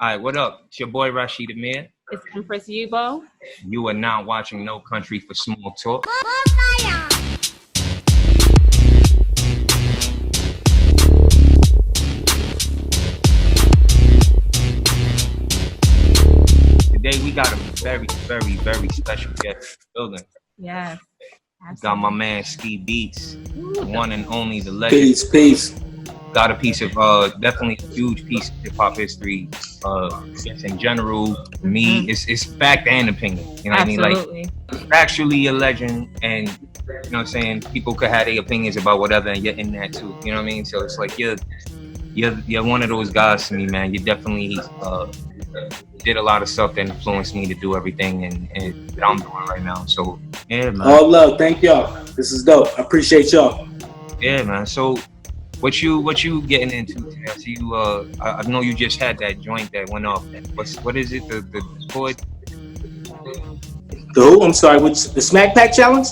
All right, what up? It's your boy Rashid Amir. It's Empress Yibo. You are now watching No Country for Small Talk. Today we got a very, very, very special guest in the building. Yes. Got my man Ski Beatz, the one and only, the legend. Peace. Got a piece of definitely a huge piece of hip hop history. Just in general, for me, it's fact and opinion. You know what Absolutely. I mean? Like, factually a legend, and you know what I'm saying, people could have their opinions about whatever, and you're in that too. You know what I mean? So it's like you're one of those guys to me, man. You definitely did a lot of stuff that influenced me to do everything and that I'm doing right now. So yeah, man. All love, thank y'all. This is dope. I appreciate y'all. Yeah, man. So what you getting into today? I see you. I know you just had that joint that went off. What is it? The Discord? The who? I'm sorry. Which the Smack Pack Challenge?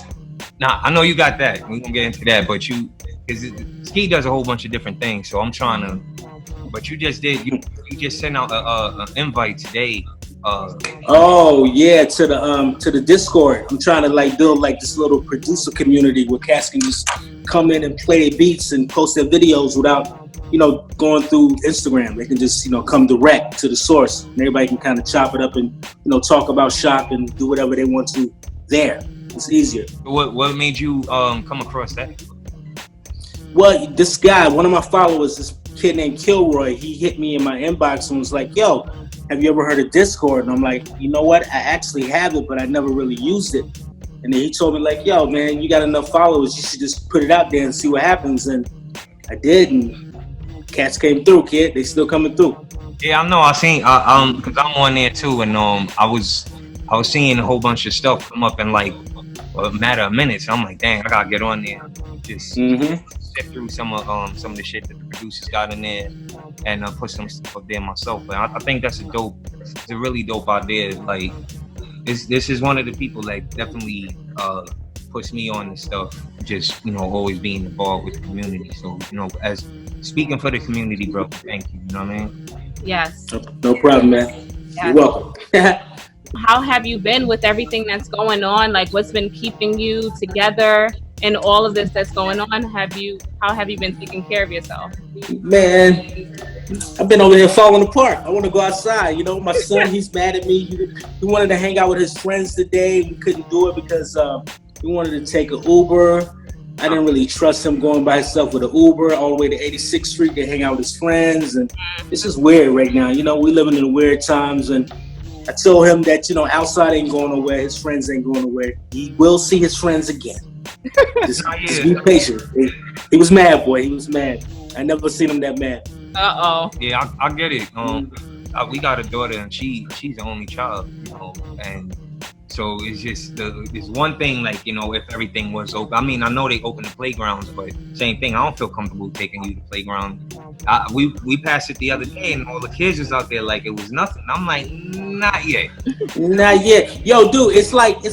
Nah, I know you got that. We're gonna get into that. But Ski does a whole bunch of different things. So I'm trying to. But you just did. You just sent out an invite today. Oh yeah, to the Discord. I'm trying to like build like this little producer community where cats can just come in and play their beats and post their videos without, going through Instagram. They can just, come direct to the source, and everybody can kind of chop it up and, talk about shop and do whatever they want to there. It's easier. What made you come across that? Well, this guy, one of my followers, this kid named Kilroy, he hit me in my inbox and was like, yo, have you ever heard of Discord? And I'm like, you know what? I actually have it, but I never really used it. And then he told me like, yo, man, you got enough followers. You should just put it out there and see what happens. And I did, and cats came through, kid. They still coming through. Yeah, I know. I seen, cause I'm on there too, and I was seeing a whole bunch of stuff come up in like a matter of minutes. I'm like, dang, I gotta get on there. Just sift through some of the shit that the producers got in there, and put some stuff up there myself. But I think that's it's a really dope idea. Like, this is one of the people that definitely puts me on this stuff. Just always being involved with the community. So as speaking for the community, bro, thank you. You know what I mean? Yes. No problem, man. Yes. You're welcome. How have you been with everything that's going on? Like, what's been keeping you together in all of this that's going on? How have you been taking care of yourself? Man, I've been over here falling apart. I want to go outside. My son, he's mad at me. He wanted to hang out with his friends today. We couldn't do it because he wanted to take an Uber. I didn't really trust him going by himself with an Uber all the way to 86th Street to hang out with his friends. And it's just weird right now. We living in weird times. And I told him that, outside ain't going nowhere. His friends ain't going nowhere. He will see his friends again. Just be patient. He was mad, boy. He was mad. I never seen him that mad. Yeah, I get it. We got a daughter, and she's the only child, and so it's just it's one thing, like, if everything was open. I mean, I know they open the playgrounds, but same thing. I don't feel comfortable taking you to the playground. We passed it the other day, and all the kids was out there like it was nothing. I'm like, not yet. Not yet. Yo, dude, it's like when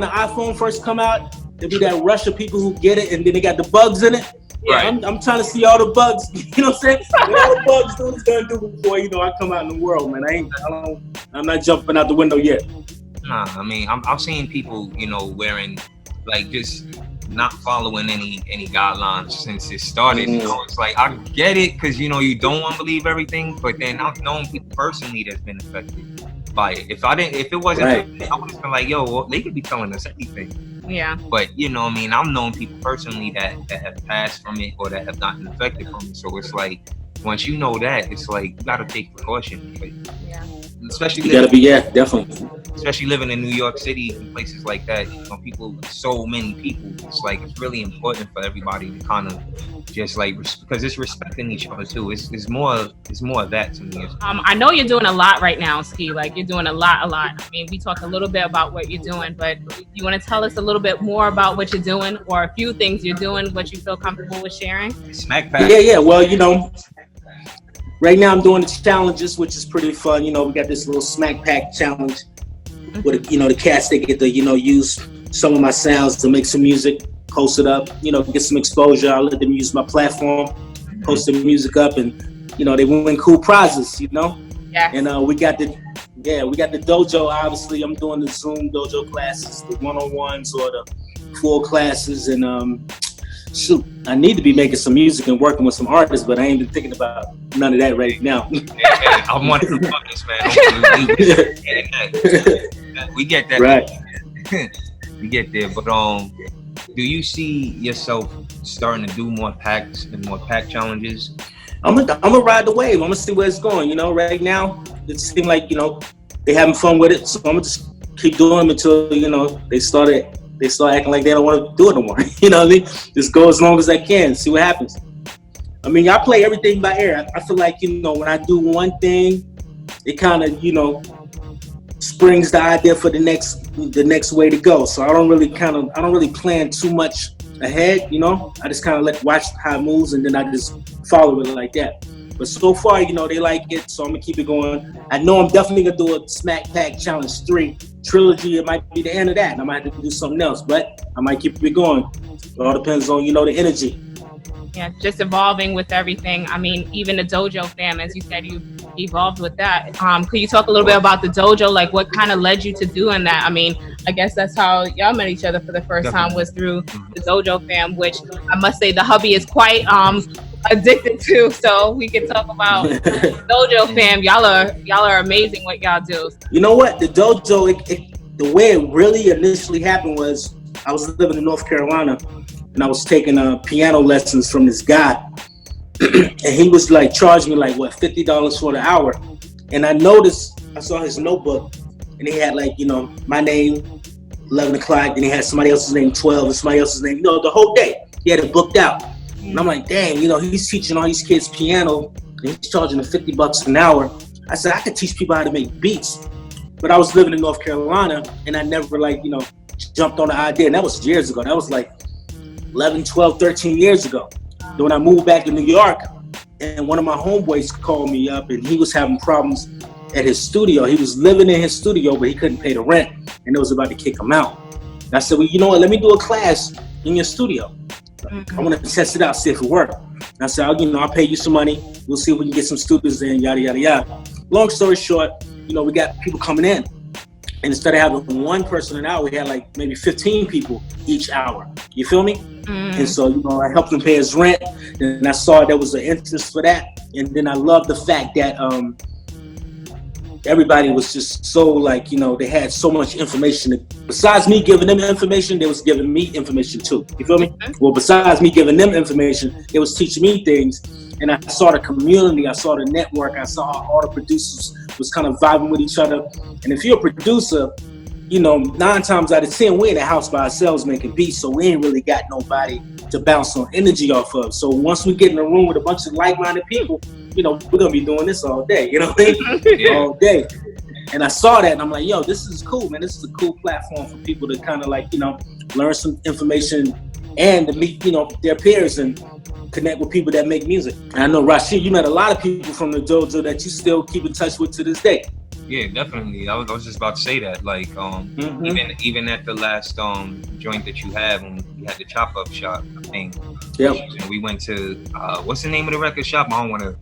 the iPhone first come out, there be that rush of people who get it, and then they got the bugs in it. Right. I'm trying to see all the bugs. You know what I'm saying? All the bugs dude's gonna do before I come out in the world, man. I'm not jumping out the window yet. Nah, I mean, I've seen people, wearing, like, just not following any guidelines since it started. It's like, I get it, because you don't want to believe everything, but then I've known people personally that's been affected by it. If it wasn't, right, I would have been like, yo, well, they could be telling us anything. Yeah. But I've known people personally that have passed from it or that have gotten affected from it. So it's like, once you know that, it's like you gotta take precaution. Yeah. Especially definitely. Especially living in New York City and places like that, so many people. It's like it's really important for everybody to kind of just like, because it's respecting each other too. It's more of that to me. I know you're doing a lot right now, Ski. Like, you're doing a lot. I mean, we talked a little bit about what you're doing, but you want to tell us a little bit more about what you're doing, or a few things you're doing, what you feel comfortable with sharing? Smack Pack. Yeah. Well, right now I'm doing the challenges, which is pretty fun. We got this little Smack Pack challenge where the cats, they get to use some of my sounds to make some music, post it up, get some exposure. I'll let them use my platform, post their music up, and they win cool prizes. Yes. And we got the dojo. Obviously, I'm doing the Zoom dojo classes, the one-on-ones or the full classes, and shoot, I need to be making some music and working with some artists, but I ain't been thinking about none of that right now. I want to focus, man. We get that. Right. We get there, but do you see yourself starting to do more packs and more pack challenges? I'm gonna ride the wave. I'm gonna see where it's going. You know, right now it seems like, you know, they having fun with it, so I'm gonna just keep doing them until, you know, they start acting like they don't want to do it no more. You know what I mean? Just go as long as I can, see what happens. I mean, I play everything by ear. I feel like, you know, when I do one thing, it kind of, you know, springs the idea for the next way to go. So I don't really plan too much ahead, you know. I just kind of watch how it moves, and then I just follow it like that. But so far, you know, they like it, so I'm gonna keep it going. I know I'm definitely gonna do a Smack Pack Challenge 3 trilogy. It might be the end of that, and I might have to do something else, but I might keep it going. It all depends on, you know, the energy. Yeah, just evolving with everything. I mean, even the dojo fam, as you said, you evolved with that. Could you talk a little bit about the dojo? Like, what kind of led you to doing that? I mean, I guess that's how y'all met each other for the first time, was through the dojo fam, which I must say the hubby is quite addicted to. So we can talk about dojo fam. Y'all are amazing what y'all do. You know what? The dojo, the way it really initially happened was I was living in North Carolina, and I was taking piano lessons from this guy. And he was like charging me like, what, $50 for the hour. And I saw his notebook, and he had like, you know, my name, 11 o'clock, and he had somebody else's name, 12, and somebody else's name, no, the whole day. He had it booked out. And I'm like, dang, you know, he's teaching all these kids piano, and he's charging them $50 an hour. I said, I could teach people how to make beats. But I was living in North Carolina, and I never, like, you know, jumped on the idea. And that was years ago. That was like 11, 12, 13 years ago. Then when I moved back to New York, and one of my homeboys called me up, and he was having problems at his studio. He was living in his studio, but he couldn't pay the rent, and it was about to kick him out. And I said, well, you know what, let me do a class in your studio. I want to test it out, see if it works. And I said, I'll pay you some money. We'll see if we can get some students in, yada, yada, yada. Long story short, you know, we got people coming in. And instead of having one person an hour, we had like maybe 15 people each hour. You feel me? And so, you know, I helped him pay his rent, and I saw there was an interest for that. And then I love the fact that everybody was just so, like, you know, they had so much information. Besides me giving them information, they was giving me information too. You feel me? Well, besides me giving them information, they was teaching me things. And I saw the community, I saw the network, I saw how all the producers was kind of vibing with each other. And if you're a producer, you know, 9 times out of 10, we're in the house by ourselves making beats, so we ain't really got nobody to bounce some energy off of. So once we get in a room with a bunch of like-minded people, you know, we're gonna be doing this all day, you know what I mean? All day. And I saw that, and I'm like, yo, this is cool, man. This is a cool platform for people to kind of, like, you know, learn some information and to meet, you know, their peers and connect with people that make music. And I know, Rashid, you met a lot of people from the dojo that you still keep in touch with to this day. Yeah, definitely. I was just about to say that. Like, even at the last joint that you had when you had the chop up shop, I think. Yep. And we went to what's the name of the record shop? I don't want to.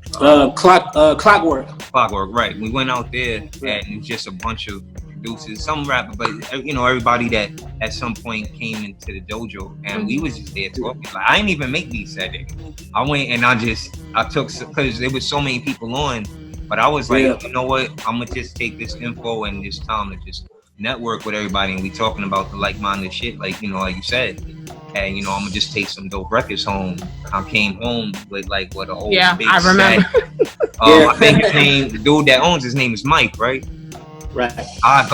Clockwork. Clockwork, right? We went out there, and it was just a bunch of producers, some rapper, but, you know, everybody that at some point came into the dojo, and we was just there talking. Like, I didn't even make these that day. I went and I took, because there was so many people on. But I was like, you know what? I'm gonna just take this info and this time to just network with everybody, and we talking about the like-minded shit, like, you know, like you said. And, you know, I'm gonna just take some dope records home. I came home with like what a whole big I remember. I think the dude that owns his name is Mike, right? Right. I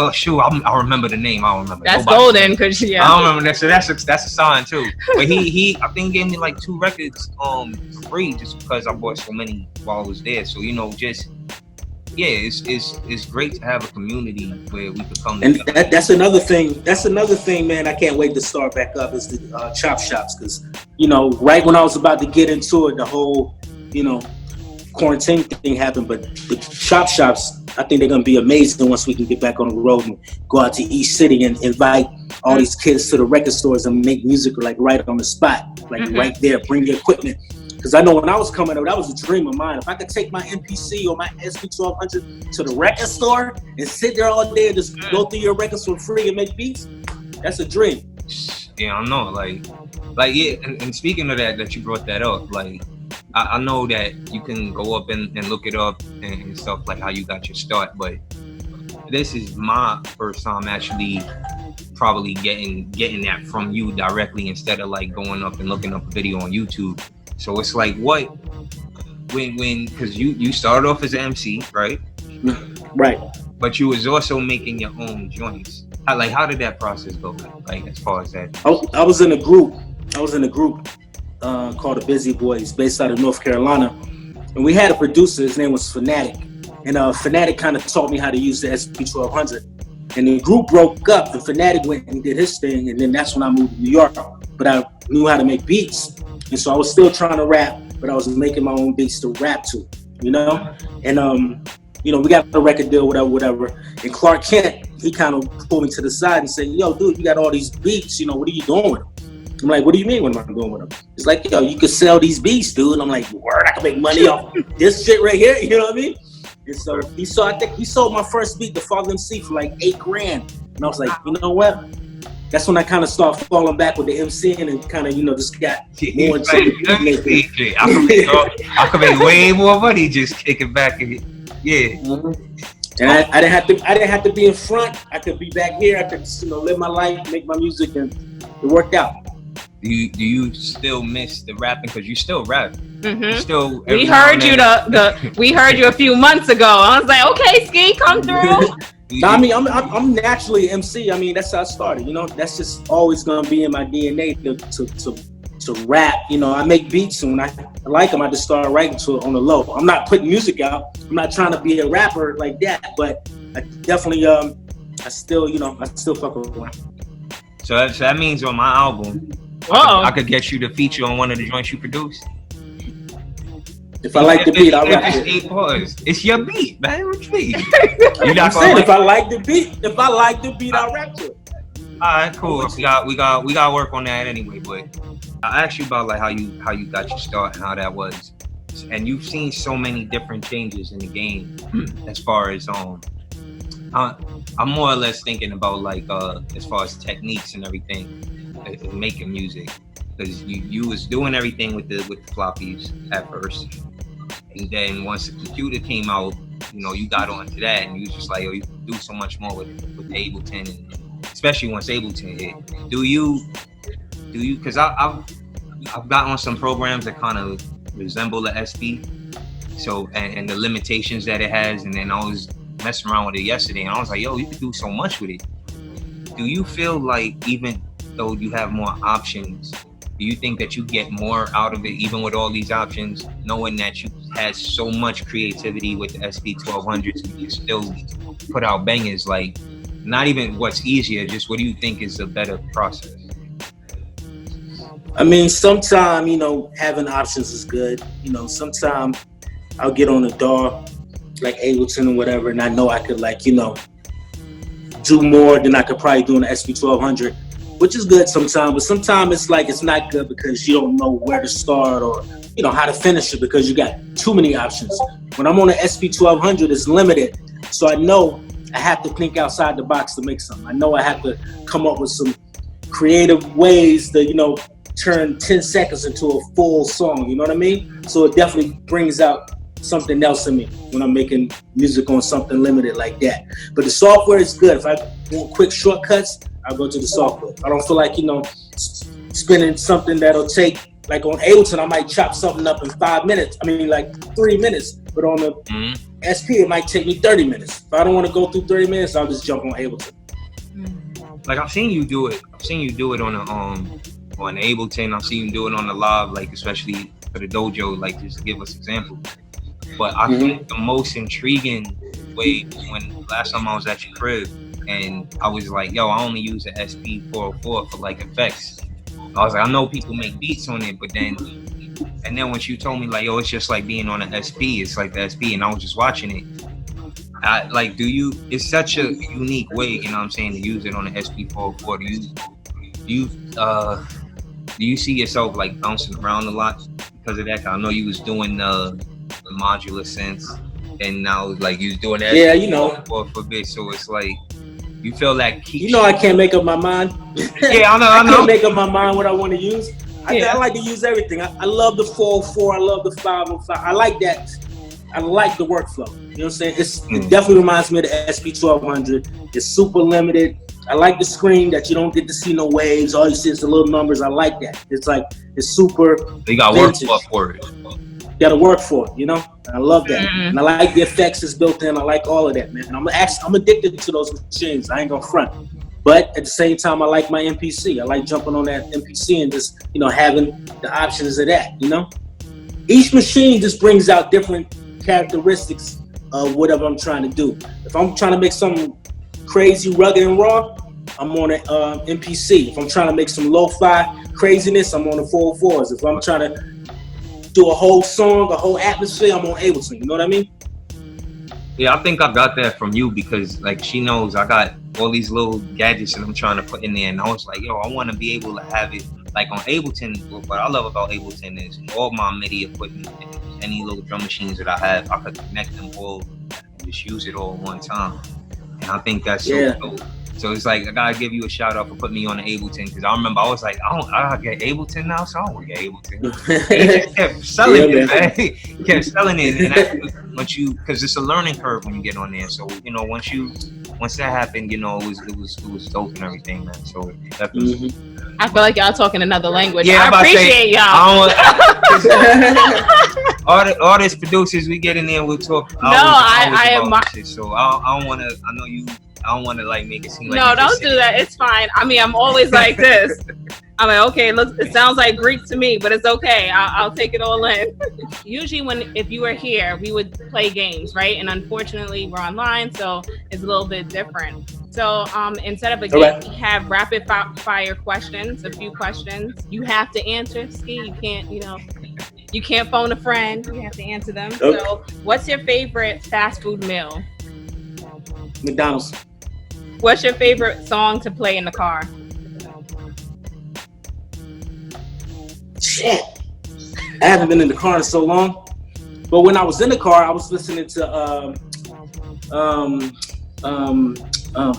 remember the name. I don't remember. That's golden, cause I don't remember that. So that's a sign too. But he I think gave me like 2 records for free just because I bought so many while I was there. So, you know, just it's great to have a community where we could come together. And that's another thing. That's another thing, man. I can't wait to start back up is the chop shops, because, you know, right when I was about to get into it, the whole, you know, quarantine thing happened. But the chop shops, I think they're gonna be amazing once we can get back on the road and go out to each city and invite all these kids to the record stores and make music like right on the spot, like right there. Bring your equipment. Because I know when I was coming up, that was a dream of mine. If I could take my MPC or my SP1200 to the record store and sit there all day and just go through your records for free and make beats, that's a dream. Yeah, I know. Like yeah. And speaking of that you brought that up. Like, I know that you can go up and look it up and stuff, like how you got your start. But this is my first time actually probably getting that from you directly, instead of like going up and looking up a video on YouTube. So it's like, what, when because you started off as an MC, right? Right. But you was also making your own joints. How did that process go? Like, as far as that? I was in a group. Called the Busy Boys, based out of North Carolina, and we had a producer. His name was Fanatic, and Fanatic kind of taught me how to use the SP1200. And the group broke up, and Fanatic went and did his thing, and then that's when I moved to New York. But I knew how to make beats, and so I was still trying to rap, but I was making my own beats to rap to, you know. And we got a record deal, whatever. And Clark Kent, he kind of pulled me to the side and said, "Yo, dude, you got all these beats. What are you doing with them?" I'm like, "What do you mean? What am I doing with them?" It's like, "Yo, you could sell these beats, dude." And I'm like, "Word, I can make money off this shit right here." You know what I mean? And so I think he sold my first beat, The Fall MC, for like $8,000. And I was like, you know what? That's when I kind of started falling back with the MCing and kind of, just got more into the beat. I could make way more money just kicking back and Mm-hmm. And I didn't have to be in front. I could be back here. I could live my life, make my music, and it worked out. Do you still miss the rapping? Because you still rap. Mm-hmm. Still. We heard you we heard you a few months ago. I was like, okay, Ski, come through. I mean, I'm naturally MC. I mean, that's how I started. That's just always gonna be in my DNA to rap. I make beats, and when I like them, I just start writing to it on the low. I'm not putting music out. I'm not trying to be a rapper like that, but I definitely I still fuck around. So that means on my album, I could get you to feature on one of the joints you produced. If I like the beat, I'll rap it. It's your beat, man. What you mean? If I like the beat, I'll rap to it. All right, cool. We got to work on that anyway. But I asked you about like how you got your start and how that was, and you've seen so many different changes in the game as far as I'm more or less thinking about like as far as techniques and everything in making music, because you was doing everything with the floppies at first, and then once the computer came out, you got onto that, and you was just like, you can do so much more with Ableton, and especially once Ableton hit. Do you? Because I've got on some programs that kind of resemble the SP, so and the limitations that it has, and then I was messing around with it yesterday, and I was like, yo, you can do so much with it. Do you feel like even though you have more options, do you think that you get more out of it, even with all these options, knowing that you had so much creativity with the SP1200s, and you still put out bangers? Like, not even what's easier, just what do you think is a better process? I mean, sometimes, having options is good. Sometimes I'll get on a DAW, like Ableton or whatever, and I know I could do more than I could probably do on the SP1200, which is good sometimes. But sometimes it's like it's not good because you don't know where to start or how to finish it because you got too many options. When I'm on the SP1200, it's limited, so I know I have to think outside the box to make something. I know I have to come up with some creative ways to turn 10 seconds into a full song. You know what I mean? So it definitely brings out something else in me when I'm making music on something limited like that. But the software is good. If I want quick shortcuts, I'll go to the software. I don't feel like, spinning something that'll take, like on Ableton, I might chop something up in 5 minutes. I mean, like 3 minutes. But on the SP, it might take me 30 minutes. If I don't want to go through 30 minutes, I'll just jump on Ableton. Like, I've seen you do it. On Ableton. I've seen you do it on the live, like especially for the dojo, like just to give us examples. But I think the most intriguing way, when last time I was at your crib and I was like, yo, I only use the SP404 for like effects. I was like, I know people make beats on it, but then once you told me like, yo, it's just like being on an SP, it's like the SP, and I was just watching it. It's such a unique way, to use it on the SP404. Do you see yourself like bouncing around a lot because of that. I know you was doing the modular sense, and now like you was doing that. Yeah, you know. For a bit, so it's like you feel like you know I can't make up my mind. Yeah, I know. I can't make up my mind what I want to use. I like to use everything. I love the 404. I love the 505. I like that. I like the workflow. You know what I'm saying? It definitely reminds me of the SP1200. It's super limited. I like the screen that you don't get to see no waves. All you see is the little numbers. I like that. It's like, it's super. You got to work for it. You got to work for it, you know? And I love that. And I like the effects that's built in. I like all of that, man. And I'm addicted to those machines. I ain't gonna front. But at the same time, I like my MPC. I like jumping on that MPC and just, you know, having the options of that, you know? Each machine just brings out different characteristics of whatever I'm trying to do. If I'm trying to make something crazy, rugged, and raw, I'm on an MPC. If I'm trying to make some lo-fi craziness, I'm on the 404s. If I'm trying to do a whole song, a whole atmosphere, I'm on Ableton. You know what I mean? Yeah, I think I got that from you because, like, she knows I got all these little gadgets that I'm trying to put in there, and I was like, yo, I want to be able to have it like on Ableton. What I love about Ableton is all my MIDI equipment, any little drum machines that I have, I could connect them all and just use it all at one time. And I think that's so dope. So it's like, I gotta give you a shout out for putting me on the Ableton, because I remember I was like, I gotta get Ableton now, so I don't want to get Ableton. He just kept selling it, man. He kept selling it, and because it's a learning curve when you get on there. So, you know, once that happened, you know, it was dope and everything, man. So definitely. I feel like y'all talking another language. Yeah, I appreciate y'all. Artists, producers, we get in there and we'll talk. I admire. So I don't want to. I know you. I don't want to like make it seem like. No, don't do that. It's fine. I mean, I'm always like this. I'm like, okay, it sounds like Greek to me, but it's okay. I'll take it all in. Usually if you were here, we would play games, right? And unfortunately, we're online, so it's a little bit different. So instead of a game, we have rapid fire questions, a few questions. You have to answer, Ski. You can't, you can't phone a friend. You have to answer them. Okay. So what's your favorite fast food meal? McDonald's. What's your favorite song to play in the car? Shit. I haven't been in the car in so long. But when I was in the car, I was listening to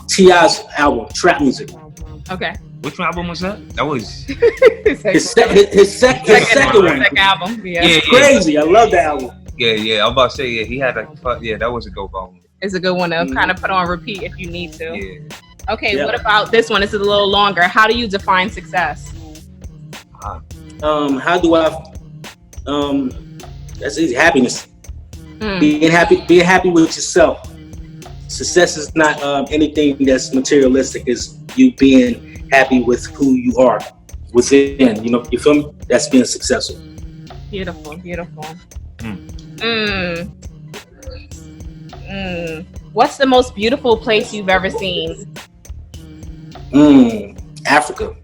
T.I.'s album, Trap Music. Okay. Which album was that? That was his second one. Second album. Yeah. It's crazy. I love that album. Yeah. I'm about to say, he had that was a dope album. It's a good one to kind of put on repeat if you need to. Yeah. Okay, What about this one? It's a little longer. How do you define success? How do I? That's easy. Happiness. Being happy with yourself. Success is not anything that's materialistic. It's you being happy with who you are within. You feel me? That's being successful. Beautiful. What's the most beautiful place you've ever seen? Africa.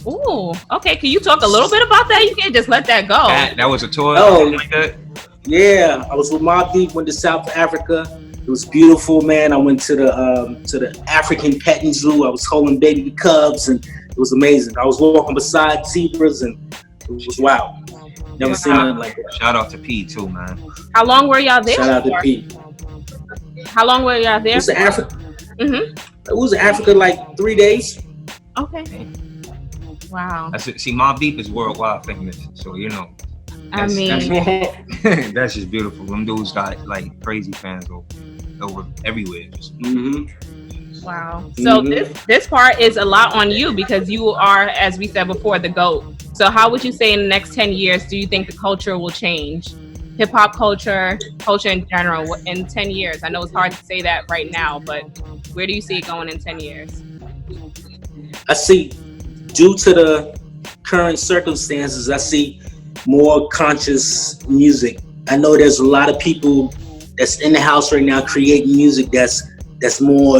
Ooh, okay. Can you talk a little bit about that? You can't just let that go. That was a tour. Like that? Yeah, I was with Mobb Deep. Went to South Africa. It was beautiful, man. I went to the African petting zoo. I was holding baby cubs, and it was amazing. I was walking beside zebras, and it was wild. Never seen nothing like that. Shout out to P too, man. How long were y'all there? Shout out to P. How long were y'all there? It was in Africa. It was in Africa like 3 days. Okay. Wow. That's it. See, Mobb Deep is worldwide famous, so that's just beautiful. Them dudes got like crazy fans over everywhere. Wow. So this part is a lot on you because you are, as we said before, the GOAT. So how would you say in the next 10 years do you think the culture will change? Hip hop culture in general in 10 years? I know it's hard to say that right now, but where do you see it going in 10 years? I see, due to the current circumstances, I see more conscious music. I know there's a lot of people that's in the house right now creating music that's more,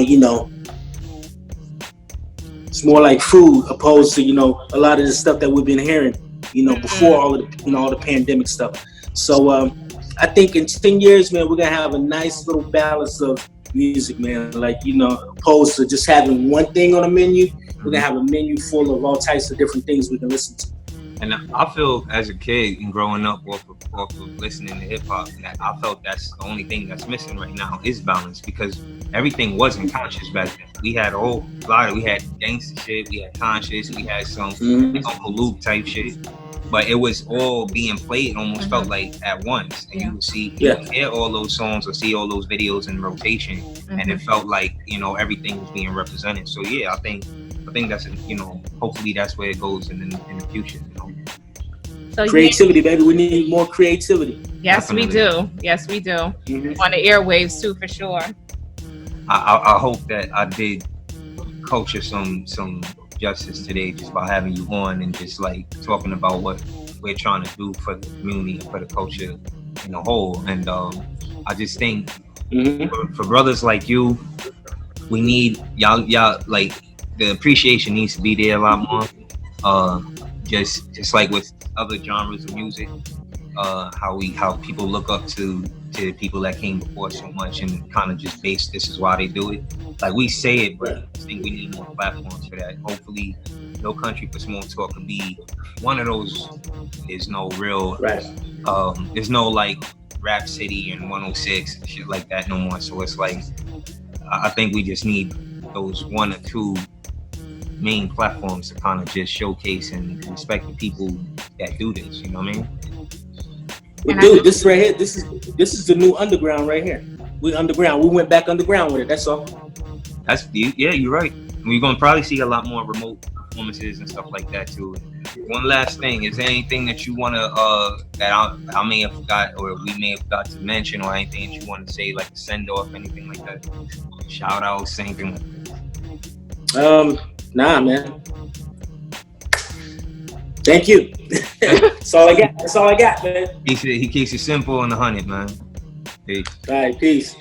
it's more like food opposed to, a lot of the stuff that we've been hearing, before all the pandemic stuff. So I think in 10 years, man, we're gonna have a nice little balance of music, man. Like, opposed to just having one thing on a menu, we're gonna have a menu full of all types of different things we can listen to. And I feel as a kid and growing up off of listening to hip hop, that I felt that's the only thing that's missing right now is balance, because everything wasn't conscious back then. We had a whole lot of, we had gangster shit, we had conscious, we had some Uncle Luke type shit, but it was all being played almost felt like at once, and you would see, you would hear all those songs or see all those videos in rotation, and it felt like, you know, everything was being represented. So yeah, I think that's, you know, hopefully that's where it goes in the future, you know. So creativity, baby. We need more creativity. Yes, Definitely. we do. Yes, we do. On the airwaves too, for sure. I hope that I did culture some justice today just by having you on and just like talking about what we're trying to do for the community and for the culture in a whole. And I just think for brothers like you, we need y'all like, the appreciation needs to be there a lot more. Just like with other genres of music, how people look up to people that came before so much and kind of just base this is why they do it. Like we say it, but I think we need more platforms for that. Hopefully, No Country for Small Talk can be one of those. There's no real, there's no like Rap City and 106 and shit like that no more. So it's like, I think we just need those one or two main platforms to kind of just showcase and respect the people that do this. You know what I mean? We do this right here. This is the new underground right here. We underground. We went back underground with it. That's all. That's yeah, you're right. We're gonna probably see a lot more remote performances and stuff like that too. One last thing, is there anything that you wanna that I may have forgot or we may have forgot to mention, or anything that you want to say, like a send off, anything like that? Shout outs, anything like that? Nah, man. Thank you. That's all I got. That's all I got, man. He keeps it simple and 100, man. Peace. All right, peace.